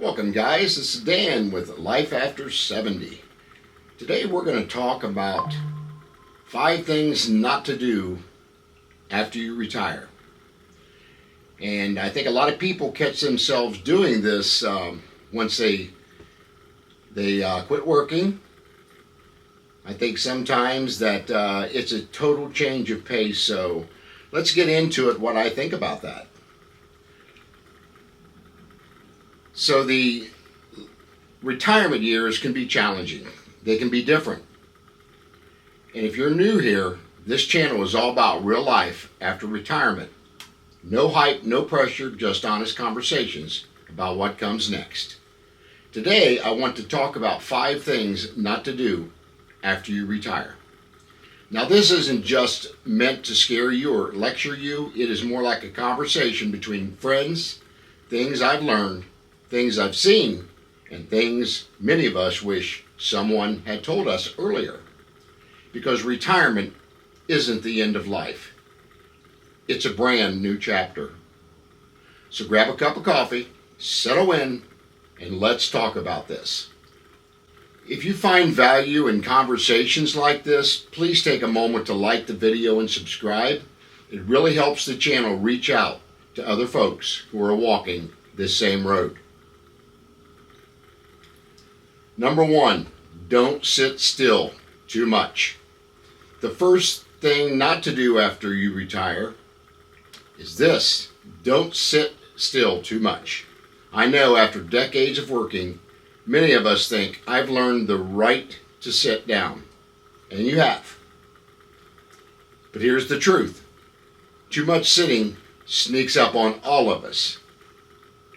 Welcome, guys. This is Dan with Life After 70. Today we're going to talk about 5 things not to do after you retire. And I think a lot of people catch themselves doing this once they quit working. I think sometimes that it's a total change of pace. So let's get into it, what I think about that. So the retirement years can be challenging. They can be different. And if you're new here, this channel is all about real life after retirement. No hype, no pressure, just honest conversations about what comes next. Today, I want to talk about 5 things not to do after you retire. Now, this isn't just meant to scare you or lecture you. It is more like a conversation between friends, things I've learned, things I've seen, and things many of us wish someone had told us earlier. Because retirement isn't the end of life. It's a brand new chapter. So grab a cup of coffee, settle in, and let's talk about this. If you find value in conversations like this, please take a moment to like the video and subscribe. It really helps the channel reach out to other folks who are walking this same road. Number 1, don't sit still too much. The first thing not to do after you retire is this: don't sit still too much. I know after decades of working, many of us think I've learned the right to sit down, and you have. But here's the truth: too much sitting sneaks up on all of us.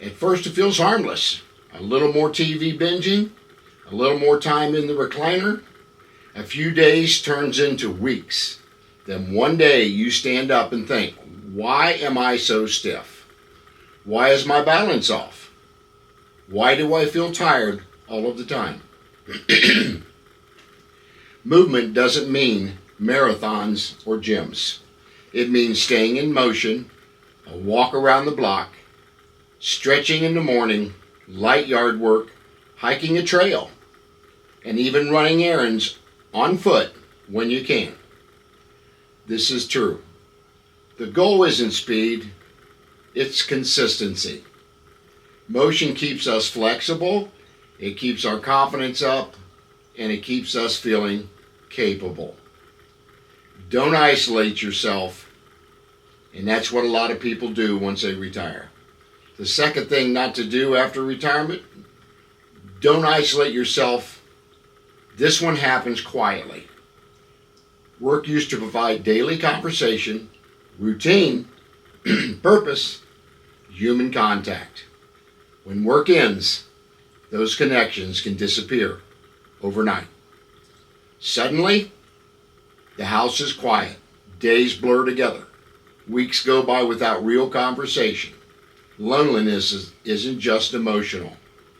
At first it feels harmless. A little more TV binging, a little more time in the recliner, a few days turns into weeks. Then one day you stand up and think, why am I so stiff? Why is my balance off? Why do I feel tired all of the time? Movement doesn't mean marathons or gyms. It means staying in motion, a walk around the block, stretching in the morning, light yard work, hiking a trail, and even running errands on foot when you can. This is true. The goal isn't speed, it's consistency. Motion keeps us flexible, it keeps our confidence up, and it keeps us feeling capable. Don't isolate yourself, and that's what a lot of people do once they retire. The second thing not to do after retirement: don't isolate yourself. This one happens quietly. Work used to provide daily conversation, routine, purpose, human contact. When work ends, those connections can disappear overnight. Suddenly, the house is quiet. Days blur together. Weeks go by without real conversation. Loneliness isn't just emotional.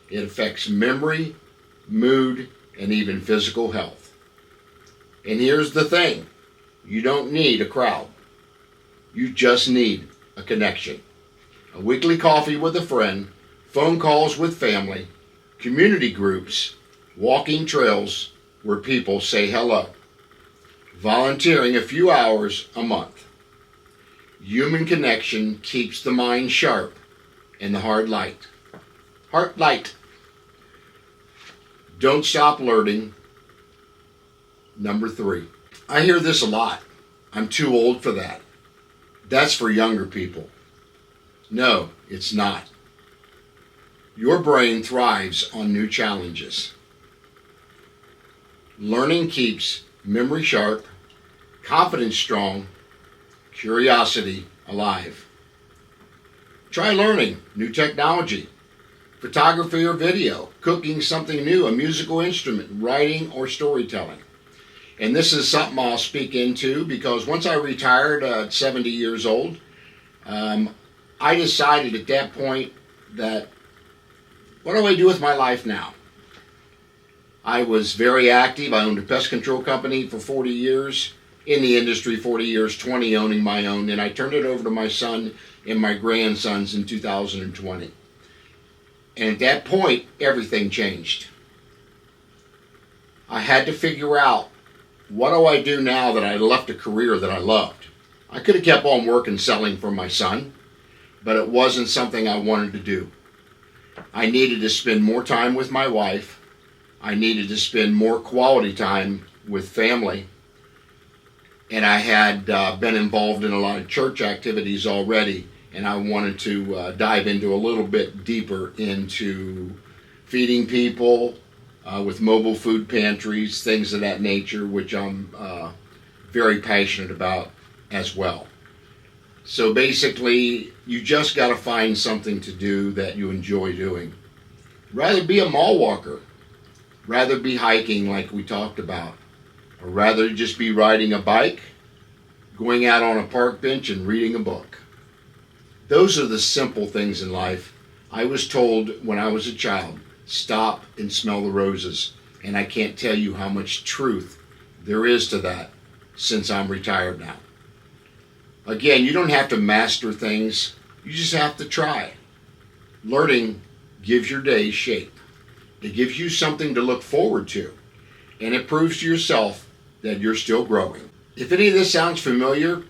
It affects memory, mood, and even physical health. And here's the thing: you don't need a crowd. You just need a connection. A weekly coffee with a friend, phone calls with family, community groups, walking trails where people say hello, volunteering a few hours a month. Human connection keeps the mind sharp and the heart light. Heart light. Don't stop learning. Number 3. I hear this a lot. I'm too old for that. That's for younger people. No, it's not. Your brain thrives on new challenges. Learning keeps memory sharp, confidence strong, curiosity alive. Try learning new technology, photography or video, cooking something new, a musical instrument, writing or storytelling. And this is something I'll speak into because once I retired at 70 years old, I decided at that point that, what do I do with my life now? I was very active. I owned a pest control company for 40 years. In the industry, 40 years, 20 owning my own. And I turned it over to my son and my grandsons in 2020. And at that point, everything changed. I had to figure out, what do I do now that I left a career that I loved? I could have kept on working selling for my son, but it wasn't something I wanted to do. I needed to spend more time with my wife. I needed to spend more quality time with family. And I had been involved in a lot of church activities already, and I wanted to dive into a little bit deeper into feeding people with mobile food pantries, things of that nature, which I'm very passionate about as well. So basically, you just got to find something to do that you enjoy doing. Rather be a mall walker, rather be hiking like we talked about, or rather just be riding a bike, going out on a park bench and reading a book. Those are the simple things in life. I was told when I was a child, stop and smell the roses. And I can't tell you how much truth there is to that since I'm retired now. Again, you don't have to master things. You just have to try. Learning gives your day shape. It gives you something to look forward to. And it proves to yourself that you're still growing. If any of this sounds familiar,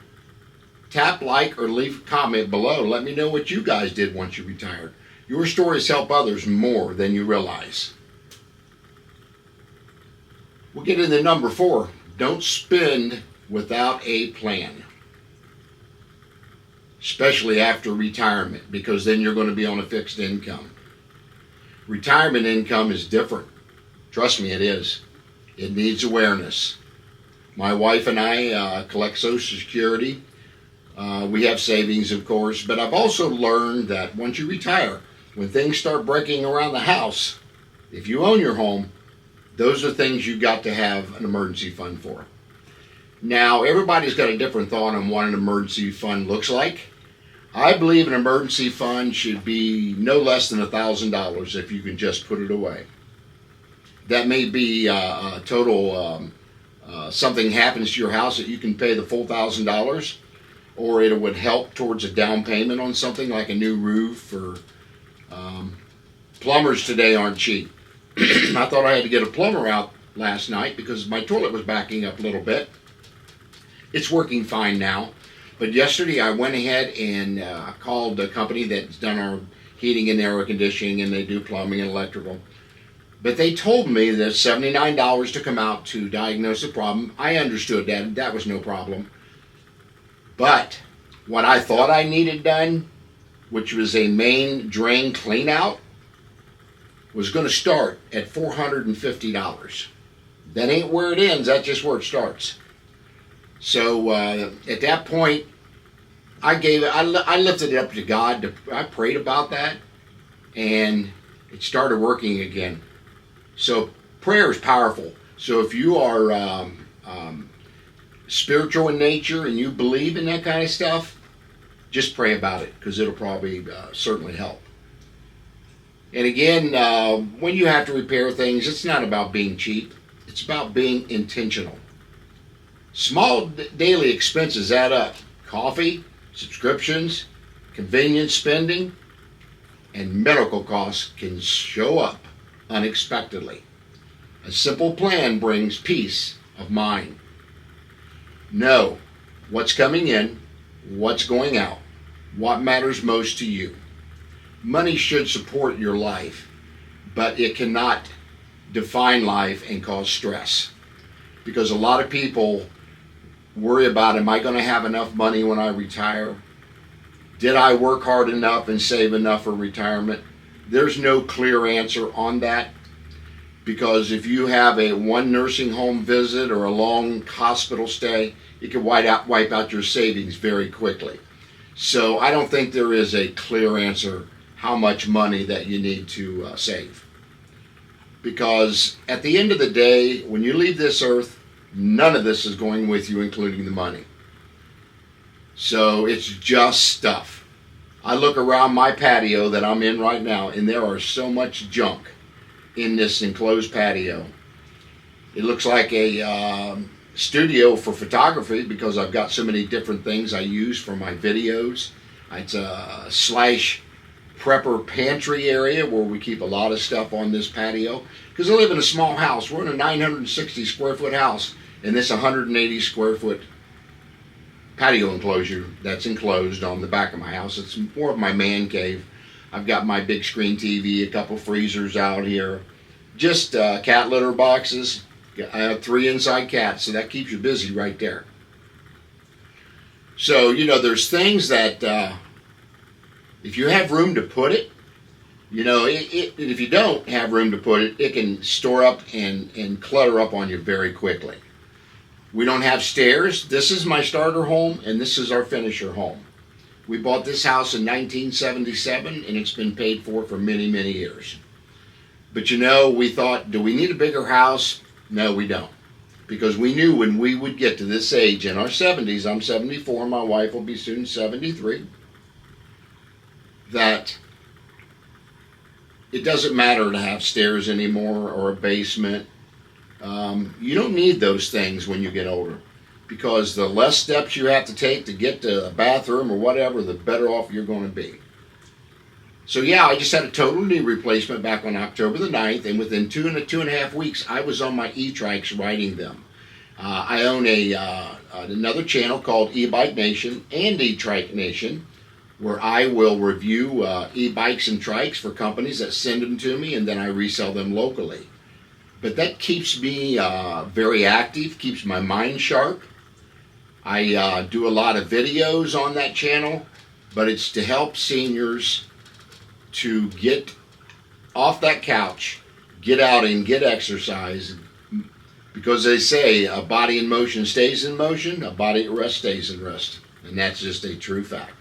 tap like or leave a comment below. Let me know what you guys did once you retired. Your stories help others more than you realize. We'll get into number 4. Don't spend without a plan. Especially after retirement, because then you're going to be on a fixed income. Retirement income is different. Trust me, it is. It needs awareness. My wife and I collect Social Security. We have savings, of course, but I've also learned that once you retire, when things start breaking around the house, if you own your home, those are things you've got to have an emergency fund for. Now, everybody's got a different thought on what an emergency fund looks like. I believe an emergency fund should be no less than $1,000 if you can just put it away. That may be a total, something happens to your house that you can pay the full $1,000, or it would help towards a down payment on something like a new roof, or plumbers today aren't cheap. I thought I had to get a plumber out last night because my toilet was backing up a little bit. It's working fine now. But yesterday I went ahead and called the company that's done our heating and air conditioning, and they do plumbing and electrical. But they told me that $79 to come out to diagnose the problem. I understood that. That was no problem. But what I thought I needed done, which was a main drain clean out, was going to start at $450. That ain't where it ends. That's just where it starts. So at that point, I lifted it up to God. I prayed about that, and it started working again. So prayer is powerful. So if you are spiritual in nature and you believe in that kind of stuff, just pray about it, because it'll probably certainly help. And again, when you have to repair things, it's not about being cheap. It's about being intentional. Small daily expenses add up. Coffee, subscriptions, convenience spending, and medical costs can show up unexpectedly. A simple plan brings peace of mind. Know what's coming in, what's going out, what matters most to you. Money should support your life, but it cannot define life and cause stress. Because a lot of people worry about, am I going to have enough money when I retire? Did I work hard enough and save enough for retirement? There's no clear answer on that, because if you have a one nursing home visit or a long hospital stay, it can wipe out your savings very quickly. So I don't think there is a clear answer how much money that you need to save. Because at the end of the day, when you leave this earth, none of this is going with you, including the money. So it's just stuff. I look around my patio that I'm in right now, and there are so much junk in this enclosed patio. It looks like a studio for photography, because I've got so many different things I use for my videos. It's a slash prepper pantry area where we keep a lot of stuff on this patio. Because I live in a small house. We're in a 960 square foot house in this 180 square foot patio enclosure that's enclosed on the back of my house. It's more of my man cave. I've got my big screen TV, a couple freezers out here, just cat litter boxes. I have 3 inside cats, so that keeps you busy right there. So, there's things that if you have room to put it, if you don't have room to put it, it can store up and clutter up on you very quickly. We don't have stairs. This is my starter home, and this is our finisher home. We bought this house in 1977, and it's been paid for many, many years. But we thought, do we need a bigger house? No, we don't. Because we knew when we would get to this age in our 70s, I'm 74, my wife will be soon 73, that it doesn't matter to have stairs anymore or a basement. You don't need those things when you get older, because the less steps you have to take to get to a bathroom or whatever, the better off you're going to be. So yeah, I just had a total knee replacement back on October the 9th, and within 2.5 weeks, I was on my e-trikes riding them. I own another channel called E-Bike Nation and E-Trike Nation, where I will review e-bikes and trikes for companies that send them to me, and then I resell them locally. But that keeps me very active, keeps my mind sharp. I do a lot of videos on that channel, but it's to help seniors to get off that couch, get out and get exercise, because they say a body in motion stays in motion, a body at rest stays in rest, and that's just a true fact.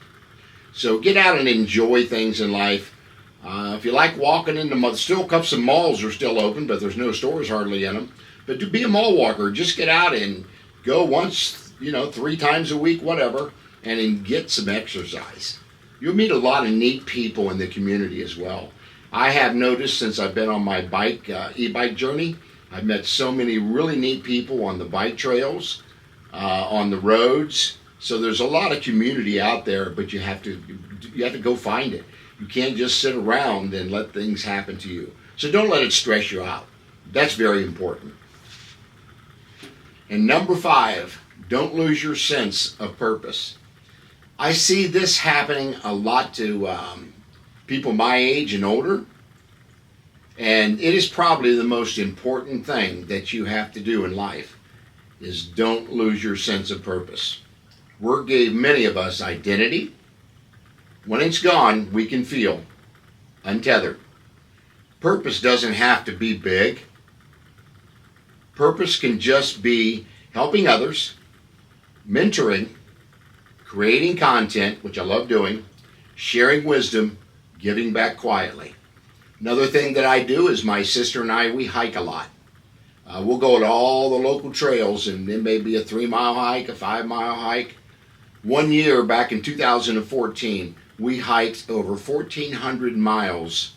So get out and enjoy things in life. If you like walking in the mall, still some malls are still open, but there's no stores hardly in them. But to be a mall walker, just get out and go once, 3 times a week, whatever, and then get some exercise. You'll meet a lot of neat people in the community as well. I have noticed since I've been on my e-bike journey, I've met so many really neat people on the bike trails, on the roads. So there's a lot of community out there, but you have to go find it. You can't just sit around and let things happen to you. So don't let it stress you out. That's very important. And number 5, don't lose your sense of purpose. I see this happening a lot to people my age and older. And it is probably the most important thing that you have to do in life, is don't lose your sense of purpose. Work gave many of us identity. When it's gone, we can feel untethered. Purpose doesn't have to be big. Purpose can just be helping others, mentoring, creating content, which I love doing, sharing wisdom, giving back quietly. Another thing that I do is my sister and I, we hike a lot. We'll go to all the local trails, and it may be a 3-mile hike, a 5-mile hike. One year, back in 2014, we hiked over 1,400 miles,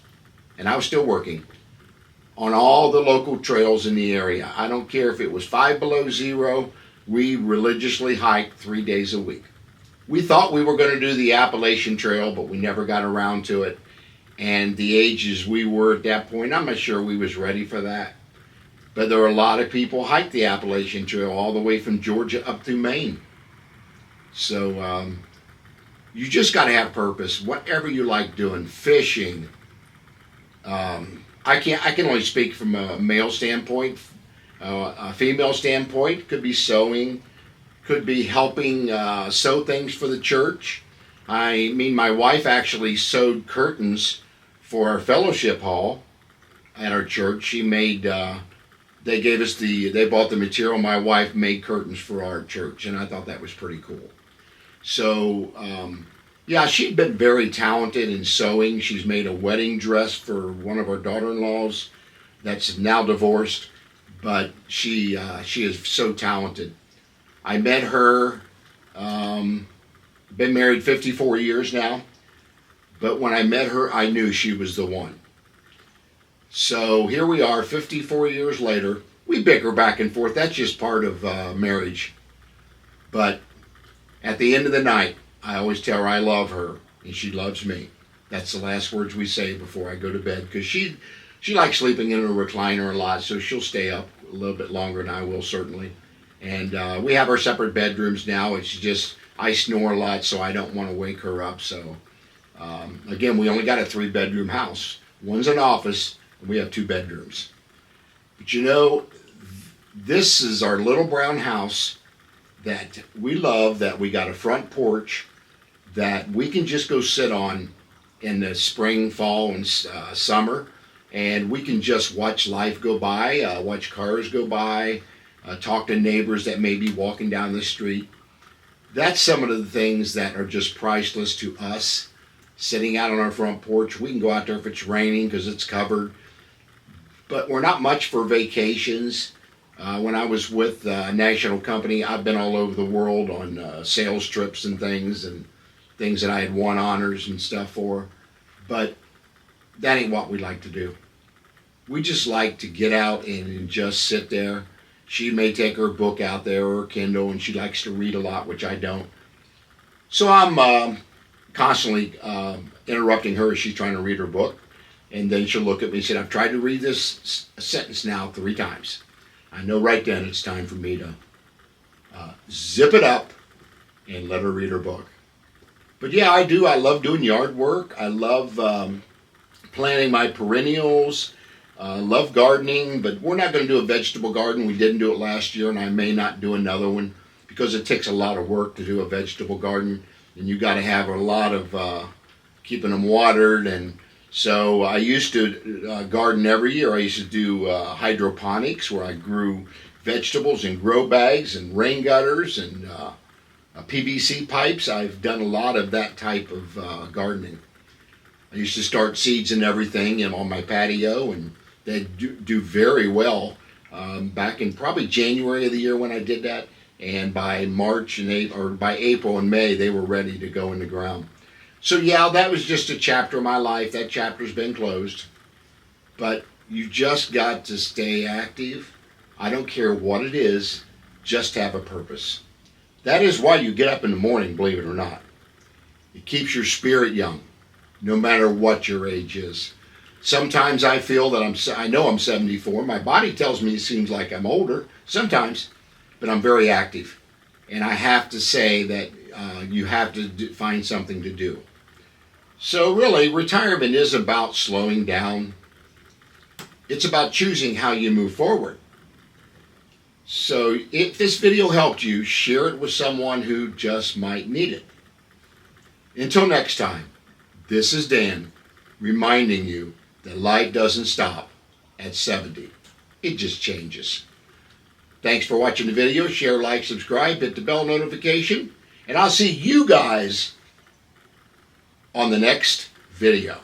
and I was still working, on all the local trails in the area. I don't care if it was 5 below zero, we religiously hiked 3 days a week. We thought we were going to do the Appalachian Trail, but we never got around to it. And the ages we were at that point, I'm not sure we was ready for that. But there were a lot of people hike the Appalachian Trail all the way from Georgia up through Maine. So you just got to have purpose, whatever you like doing. Fishing. I can only speak from a male standpoint. A female standpoint could be sewing, could be helping sew things for the church. I mean, my wife actually sewed curtains for our fellowship hall at our church. She made, they bought the material. My wife made curtains for our church, and I thought that was pretty cool. So, yeah, she'd been very talented in sewing. She's made a wedding dress for one of our daughter-in-laws that's now divorced, but she is so talented. I met her, been married 54 years now, but when I met her, I knew she was the one. So here we are, 54 years later. We bicker back and forth. That's just part of marriage. But at the end of the night, I always tell her I love her, and she loves me. That's the last words we say before I go to bed, because she likes sleeping in a recliner a lot, so she'll stay up a little bit longer than I will, certainly. And we have our separate bedrooms now. It's just I snore a lot, so I don't want to wake her up. So again, we only got a 3-bedroom house. One's an office, and we have 2 bedrooms. But you know, this is our little brown house that we love, that we got a front porch that we can just go sit on in the spring, fall, and summer, and we can just watch life go by, watch cars go by, talk to neighbors that may be walking down the street. That's some of the things that are just priceless to us. Sitting out on our front porch, we can go out there if it's raining because it's covered, but we're not much for vacations. When I was with a national company, I've been all over the world on sales trips and things that I had won honors and stuff for. But that ain't what we like to do. We just like to get out and just sit there. She may take her book out there or her Kindle, and she likes to read a lot, which I don't. So I'm constantly interrupting her as she's trying to read her book. And then she'll look at me and say, I've tried to read this sentence now 3 times. I know right then it's time for me to zip it up and let her read her book. But yeah, I do. I love doing yard work. I love planting my perennials. Love gardening, but we're not going to do a vegetable garden. We didn't do it last year, and I may not do another one because it takes a lot of work to do a vegetable garden, and you got to have a lot of keeping them watered. And so I used to garden every year. I used to do hydroponics, where I grew vegetables in grow bags and rain gutters and PVC pipes. I've done a lot of that type of gardening. I used to start seeds and everything on my patio, and they do very well. Back in probably January of the year when I did that, and by March and by April and May, they were ready to go in the ground. So yeah, that was just a chapter of my life. That chapter's been closed. But you just got to stay active. I don't care what it is, just have a purpose. That is why you get up in the morning, believe it or not. It keeps your spirit young, no matter what your age is. Sometimes I feel that I know I'm 74. My body tells me it seems like I'm older sometimes, but I'm very active. And I have to say that you have to find something to do. So really, retirement is about slowing down. It's about choosing how you move forward. So if this video helped you, share it with someone who just might need it. Until next time, this is Dan reminding you that life doesn't stop at 70. It just changes. Thanks for watching the video. Share, like, subscribe, hit the bell notification, and I'll see you guys on the next video.